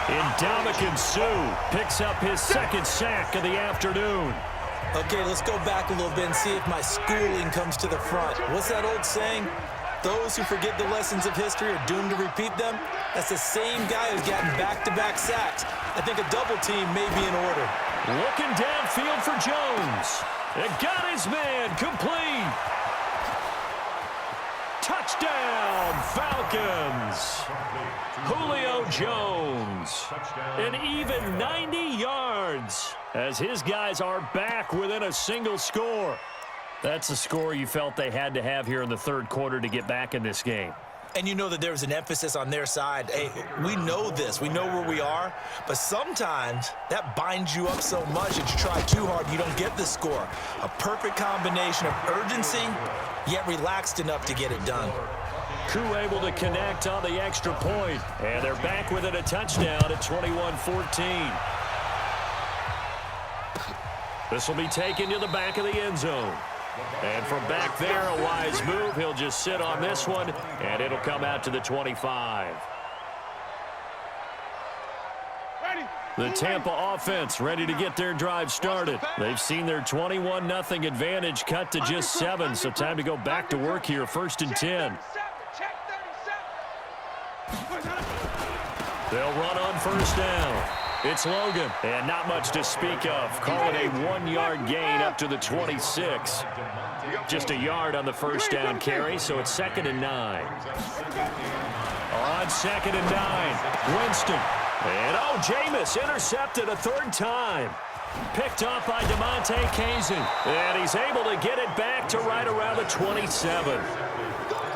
Ndamukong Suh picks up his second sack of the afternoon. Okay, let's go back a little bit and see if my schooling comes to the front. What's that old saying? Those who forget the lessons of history are doomed to repeat them. That's the same guy who's gotten back-to-back sacks. I think a double team may be in order. Looking downfield for Jones. It got his man complete. Touchdown, Falcons. Julio Jones. An even 90 yards as his guys are back within a single score. That's the score you felt they had to have here in the third quarter to get back in this game. And you know that there was an emphasis on their side. Hey, we know this. We know where we are. But sometimes that binds you up so much that you try too hard, you don't get the score. A perfect combination of urgency, yet relaxed enough to get it done. Koo able to connect on the extra point. And they're back within a touchdown at 21-14. This will be taken to the back of the end zone. And from back there, a wise move. He'll just sit on this one, and it'll come out to the 25. The Tampa offense ready to get their drive started. They've seen their 21-0 advantage cut to just 7, so time to go back to work here, 1st and 10. They'll run on 1st down. It's Logan, and not much to speak of. Call it a 1-yard gain up to the 26. Just a yard on the 1st down carry, so it's 2nd and 9. On 2nd and 9, Winston. And Jameis intercepted a 3rd time. Picked off by DeMonte Kazin. And he's able to get it back to right around the 27.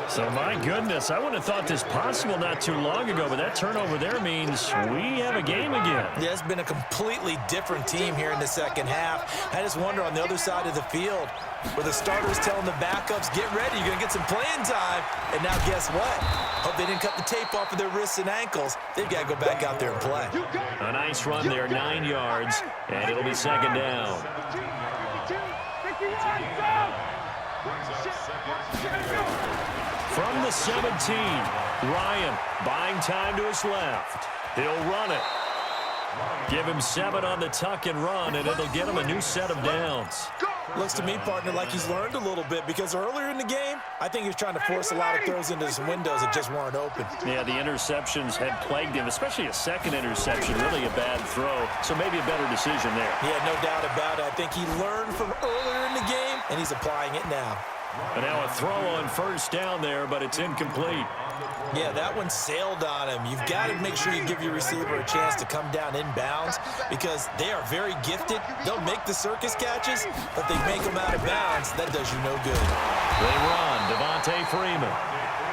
So, my goodness, I wouldn't have thought this possible not too long ago, but that turnover there means we have a game again. Yeah, it's been a completely different team here in the second half. I just wonder on the other side of the field, where the starters telling the backups, get ready, you're going to get some playing time. And now guess what? Hope they didn't cut the tape off of their wrists and ankles. They've got to go back out there and play. A nice run there, 9 yards, and it'll be 2nd down. From the 17, Ryan buying time to his left. He'll run it. Give him 7 on the tuck and run, and it'll get him a new set of downs. Looks to me, partner, like he's learned a little bit, because earlier in the game, I think he was trying to force a lot of throws into some windows that just weren't open. Yeah, the interceptions had plagued him, especially a second interception, really a bad throw. So maybe a better decision there. Yeah, no doubt about it. I think he learned from earlier in the game, and he's applying it now. And now a throw on 1st down there, but it's incomplete. Yeah, that one sailed on him. You've got to make sure you give your receiver a chance to come down inbounds because they are very gifted. They'll make the circus catches, but they make them out of bounds. That does you no good. They run, Devontae Freeman.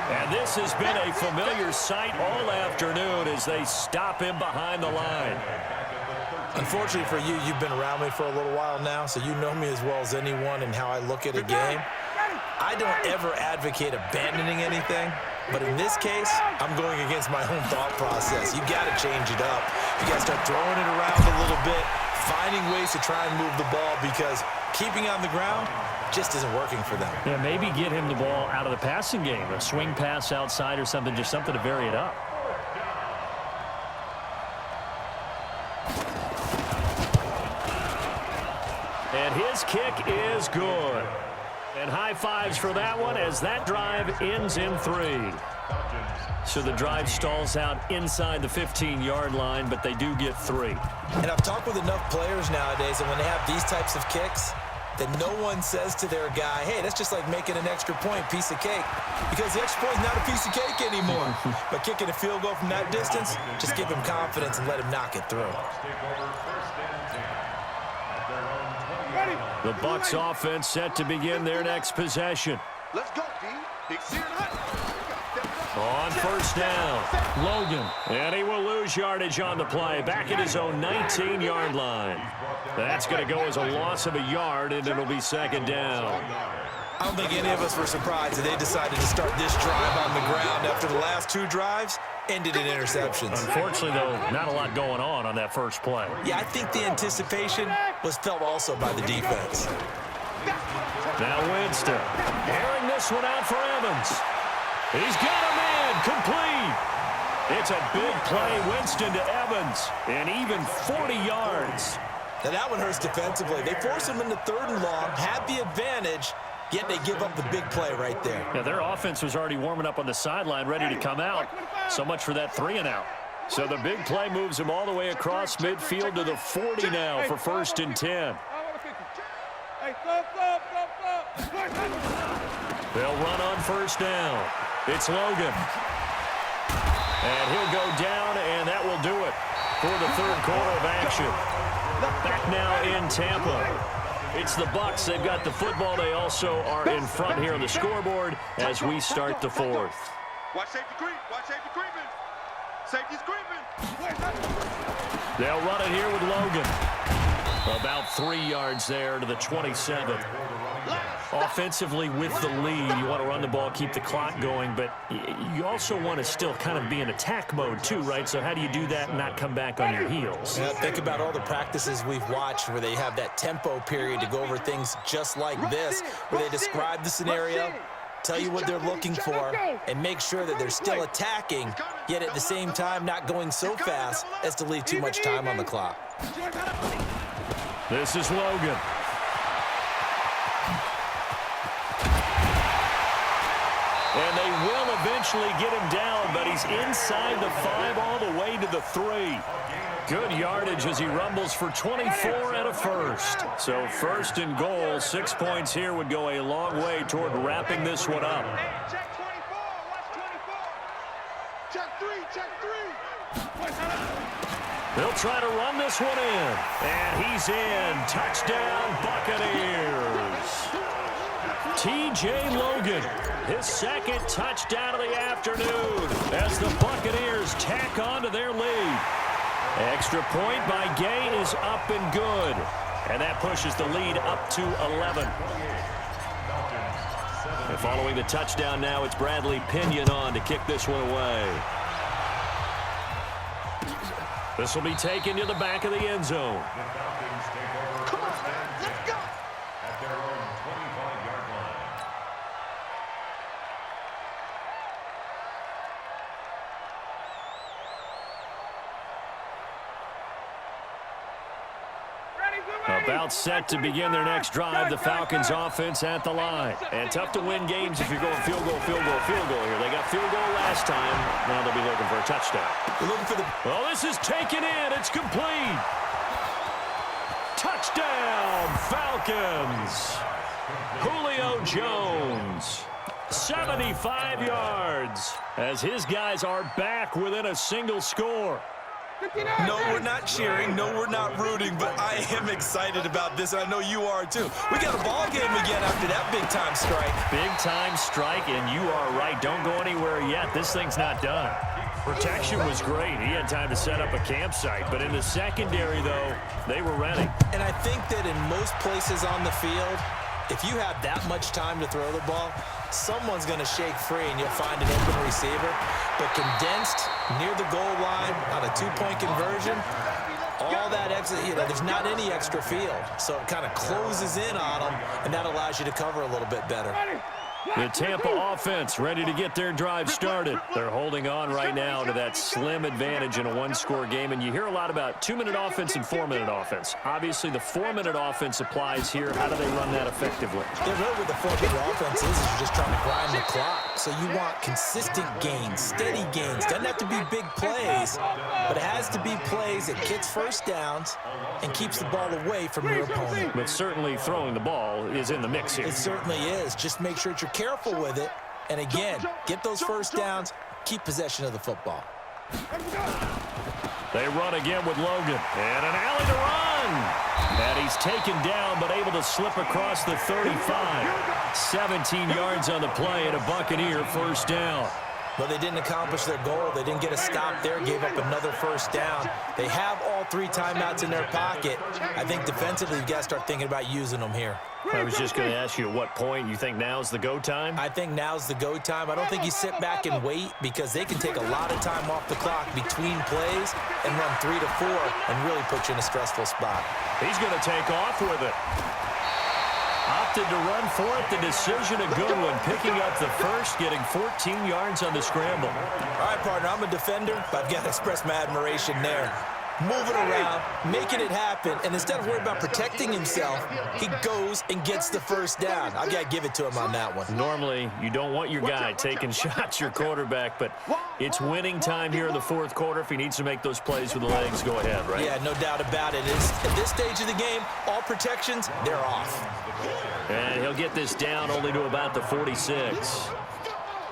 And this has been a familiar sight all afternoon as they stop him behind the line. Unfortunately for you, you've been around me for a little while now, so you know me as well as anyone and how I look at a game. I don't ever advocate abandoning anything, but in this case, I'm going against my own thought process. You've got to change it up. You got to start throwing it around a little bit, finding ways to try and move the ball because keeping on the ground just isn't working for them. Yeah, maybe get him the ball out of the passing game, a swing pass outside or something, just something to vary it up. And his kick is good. And high fives for that one as that drive ends in 3. So the drive stalls out inside the 15-yard line, but they do get 3. And I've talked with enough players nowadays, and when they have these types of kicks, that no one says to their guy, hey, that's just like making an extra point, piece of cake. Because the extra point is not a piece of cake anymore. But kicking a field goal from that distance, just give him confidence and let him knock it through. The Bucs offense set to begin their next possession. Let's go, D. On 1st down, Logan. And he will lose yardage on the play. Back at his own 19-yard line. That's going to go as a loss of a yard, and it'll be 2nd down. I don't think any of us were surprised that they decided to start this drive on the ground after the last 2 drives ended in interceptions. Unfortunately, though, not a lot going on that first play. Yeah, I think the anticipation was felt also by the defense. Now Winston, airing this one out for Evans. He's got a man complete. It's a big play. Winston to Evans. And even 40 yards. Now that one hurts defensively. They force him into 3rd and long, had the advantage, yet they give up the big play right there. Yeah, their offense was already warming up on the sideline, ready to come out. So much for that 3 and out. So the big play moves him all the way across midfield to the 40 now for 1st and 10. They'll run on 1st down. It's Logan. And he'll go down, and that will do it for the 3rd quarter of action. Back now in Tampa. It's the Bucs. They've got the football. They also are in front here on the scoreboard as we start the 4th. Watch safety creep. Watch safety creeping. Safety's creeping. They'll run it here with Logan. About 3 yards there to the 27. Offensively with the lead, you want to run the ball, keep the clock going, but you also want to still kind of be in attack mode too, right? So how do you do that and not come back on your heels? Yeah, think about all the practices we've watched where they have that tempo period to go over things just like this, where they describe the scenario, tell you what they're looking for, and make sure that they're still attacking, yet at the same time not going so fast as to leave too much time on the clock. This is Logan. And they will eventually get him down, but he's inside the 5 all the way to the 3. Good yardage as he rumbles for 24 and a first. So 1st and goal, 6 points here would go a long way toward wrapping this one up. Check 24. Watch 24. Check 3. Check 3. They'll try to run this one in. And he's in. Touchdown, Buccaneers. T.J. Logan, his 2nd touchdown of the afternoon as the Buccaneers tack on to their lead. Extra point by Gay is up and good. And that pushes the lead up to 11. And following the touchdown now, it's Bradley Pinion on to kick this one away. This will be taken to the back of the end zone. Come on, let's go. At their own 25-yard line. About set to begin their next drive, the Falcons offense at the line. And tough to win games if you're going field goal here. They got field goal last time. Now they'll be looking for a touchdown. They're looking for the... Well, this is taken in. It's complete. Touchdown, Falcons. Julio Jones, 75 yards, as his guys are back within a single score. No, we're not cheering. No, we're not rooting, but I am excited about this, and I know you are too. We got a ball game again after that big-time strike. Big-time strike, and you are right. Don't go anywhere yet. This thing's not done. Protection was great. He had time to set up a campsite, but in the secondary, though, they were ready. And I think that in most places on the field, if you have that much time to throw the ball, someone's going to shake free and you'll find an open receiver. But condensed near the goal line on a 2-point conversion, all that extra, there's not any extra field. So it kind of closes in on them, and that allows you to cover a little bit better. The Tampa offense ready to get their drive started. They're holding on right now to that slim advantage in a one-score game, and you hear a lot about 2-minute offense and 4-minute offense. Obviously, the 4-minute offense applies here. How do they run that effectively? They're really what the 4-minute offense is you're just trying to grind the clock. So you want consistent gains, steady gains. Doesn't have to be big plays, but it has to be plays that gets first downs and keeps the ball away from your opponent. But certainly throwing the ball is in the mix here. It certainly is. Just make sure that you're careful with it. And again, get those first downs, keep possession of the football. They run again with Logan. And an alley to run. And he's taken down, but able to slip across the 35. 17 yards on the play and a Buccaneer first down. But they didn't accomplish their goal. They didn't get a stop there, gave up another first down. They have all 3 timeouts in their pocket. I think defensively, you've got to start thinking about using them here. I was just going to ask you at what point you think now's the go time? I think now's the go time. I don't think you sit back and wait because they can take a lot of time off the clock between plays and run 3 to 4 and really put you in a stressful spot. He's going to take off with it. Opted to run for it. The decision, a good one. Picking up the first, getting 14 yards on the scramble. All right, partner, I'm a defender, but I've got to express my admiration there. Moving around, making it happen, and instead of worrying about protecting himself, he goes and gets the first down. I've got to give it to him on that one. Normally, you don't want your guy taking shots, your quarterback, but it's winning time here in the fourth quarter. If he needs to make those plays with the legs, go ahead, right? Yeah, no doubt about it. At this stage of the game, all protections, they're off. And he'll get this down only to about the 46.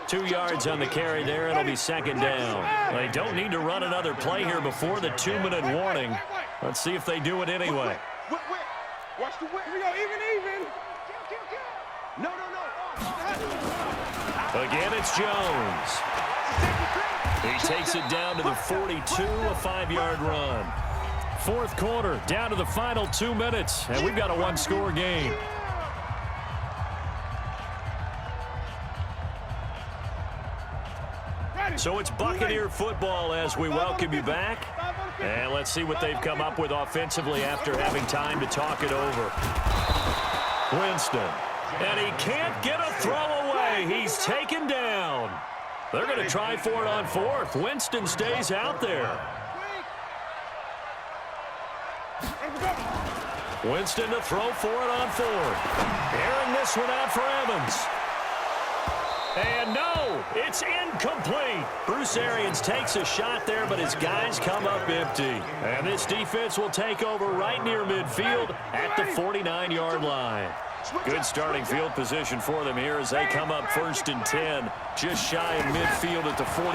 2 yards on the carry there. It'll be second down. They don't need to run another play here before the 2-minute warning. Let's see if they do it anyway. Watch the whip. Here we go. Even. No. Again, it's Jones. He takes it down to the 42, a 5-yard run. Fourth quarter, down to the final 2 minutes, and we've got a one-score game. So it's Buccaneer football as we welcome you back. And let's see what they've come up with offensively after having time to talk it over. Winston. And he can't get a throw away. He's taken down. They're going to try for it on fourth. Winston stays out there. Winston to throw for it on fourth. Airing this one out for Evans. And no, it's incomplete. Bruce Arians takes a shot there, but his guys come up empty. And this defense will take over right near midfield at the 49-yard line. Good starting field position for them here as they come up 1st and 10, just shy of midfield at the 49.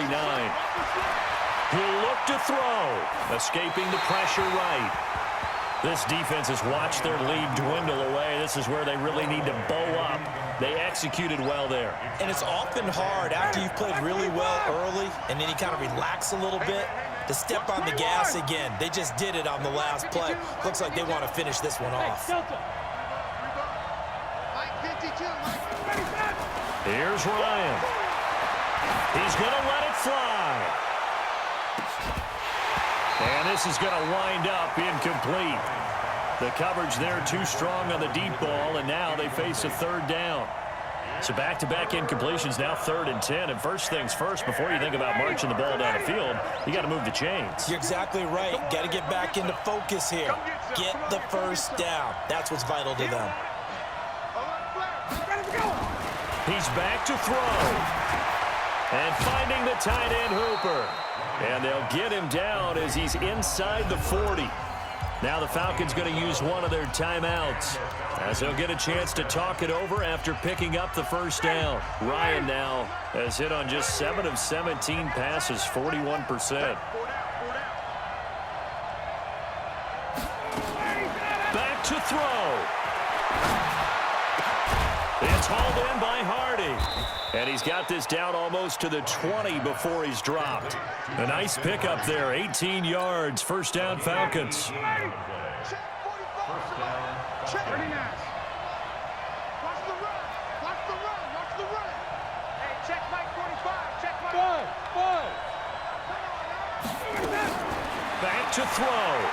He'll look to throw, escaping the pressure right. This defense has watched their lead dwindle away. This is where they really need to bow up. They executed well there. And it's often hard after you've played really well early and then you kind of relax a little bit to step on the gas again. They just did it on the last play. Looks like they want to finish this one off. Here's Ryan. He's going to let it fly. And this is going to wind up incomplete. The coverage there too strong on the deep ball, and now they face a third down. So back-to-back incompletions, now 3rd and 10. And first things first, before you think about marching the ball down the field, you got to move the chains. You're exactly right. Got to get back into focus here. Get the first down. That's what's vital to them. He's back to throw. And finding the tight end Hooper. And they'll get him down as he's inside the 40. Now the Falcons going to use one of their timeouts as they'll get a chance to talk it over after picking up the first down. Ryan now has hit on just 7 of 17 passes, 41%. Back to throw. It's hauled in by Hardy. And he's got this down almost to the 20 before he's dropped. A nice pickup there, 18 yards, first down Falcons. Back to throw.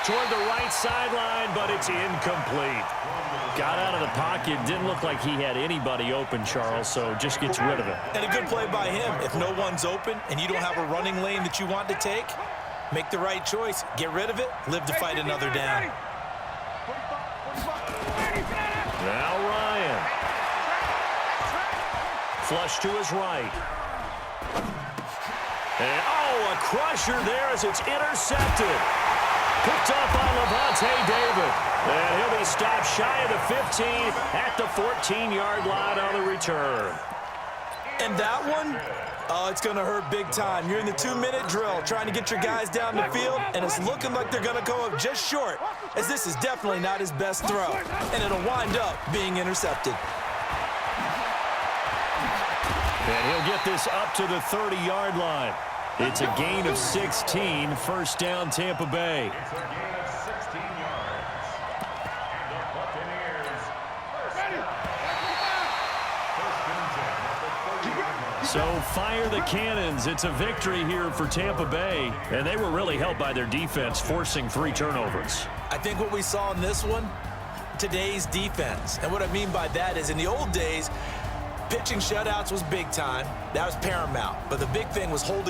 Toward the right sideline, but it's incomplete. Got out of the pocket. Didn't look like he had anybody open, Charles, so just gets rid of it. And a good play by him. If no one's open and you don't have a running lane that you want to take, make the right choice. Get rid of it. Live to fight another down. Now Ryan. Flush to his right. And, a crusher there as it's intercepted. Picked up by Levante David. And he'll be stopped shy of the 15 at the 14-yard line on the return. And that one, it's going to hurt big time. You're in the 2-minute drill trying to get your guys down the field, and it's looking like they're going to go up just short, as this is definitely not his best throw. And it'll wind up being intercepted. And he'll get this up to the 30-yard line. It's a gain of 16, first down Tampa Bay. It's a gain of 16 yards. And the Buccaneers. So fire the cannons. It's a victory here for Tampa Bay, and they were really helped by their defense forcing 3 turnovers. I think what we saw in this one, today's defense. And what I mean by that is in the old days, pitching shutouts was big time. That was paramount. But the big thing was holding